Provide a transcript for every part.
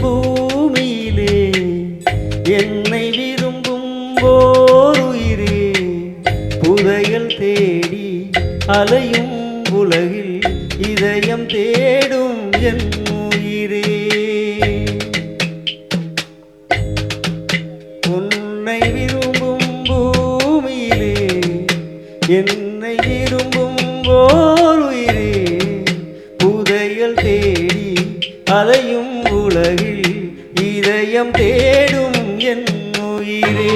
பூமியிலே என்னை விரும்பும் ஓருயிரே புதையல் தேடி அலையும் உலகில் இதயம் தேடும் என் உயிரே உன்னை விரும்பும் பூமியிலே என்னை விரும்பும் ஓருயிரே புதையல் தேடி அலையும் உலகில் இதயம் தேடும் என் உயிரே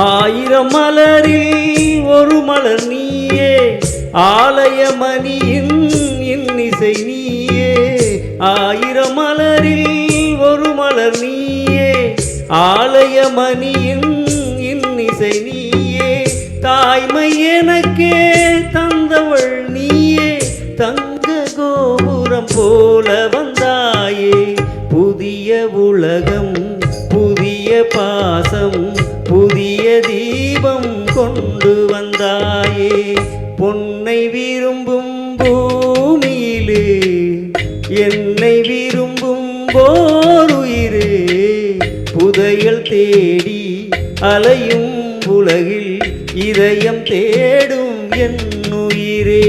ஆயிரம் மலரில் ஒரு மலர் நீயே ஆலய மணியின் இன்னிசை நீயே ஆயிரம் மலரில் ஒரு மலர் நீயே ஆலய மணியின் இன்னிசை நீயே தாய்மை எனக்கே தந்தவள் நீயே தங்க கோபுரம் போல வந்தாயே புதிய உலகம் புதிய பாசம் புதிய தீபம் கொண்டு வந்தாயே பொன்னை விரும்பும் பூமியிலே என்னை விரும்பும் ஓருயிரே புதையல் தேடி அலையும் உலகில் இதயம் தேடும் என் உயிரே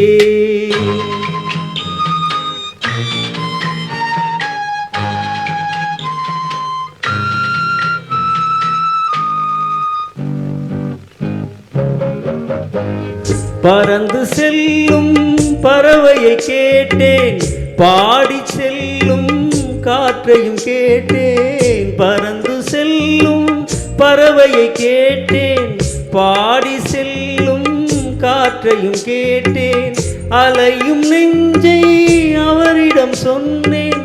பறந்து செல்லும் பறவையை கேட்டேன் பாடி செல்லும் காற்றையும் கேட்டேன் பறந்து செல்லும் பறவையை கேட்டேன் பாடி செல்லும் காற்றையும் கேட்டேன் அலையும் நெஞ்சை அவரிடம் சொன்னேன்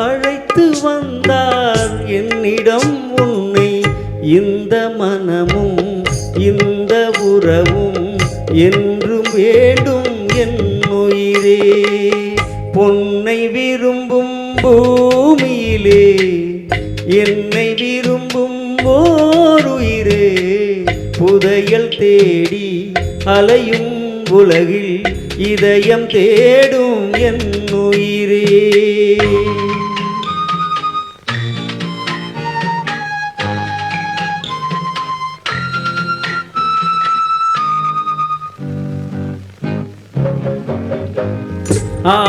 அழைத்து வந்தார் என்னிடம் உன்னை இந்த மனமும் இந்த உறவும் என்றும் வேண்டும் என் உயிரே பொன்னை விரும்பும் பூமியிலே என்னை விரும்பும் ஓருயிரே புதையல் தேடி அலையும் உலகில் இதயம் தேடும் என் உயிரே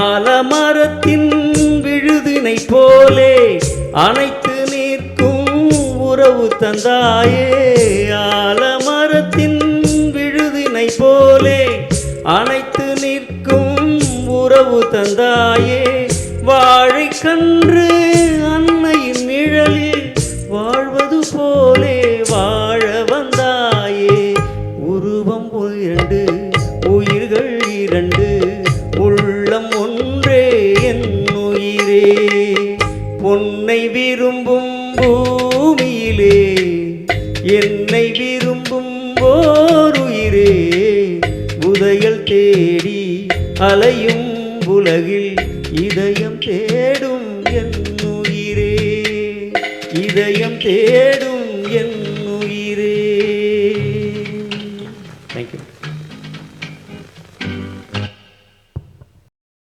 ஆலமரத்தின் விழுதினை போலே அனைத்து நிற்கும் உறவு தந்தாயே ஆலமரத்தின் விழுதினை போலே அனைத்து நிற்கும் உறவு தந்தாயே வாழைக்கன்று அன்னையின் நிழலில் வாழ்வது போலே வாழ வந்தாயே உருவம் இரண்டு உயிர்கள் இரண்டு உள்ளம் ஒன்றே என் உயிரே பொன்னை விரும்பும் பூமியிலே என்னை விரும்பும் ஓருயிரே புதையல் தேடி அலையும் உலகில் இதயம் தேடும் என் உயிரே இதயம் தேடும்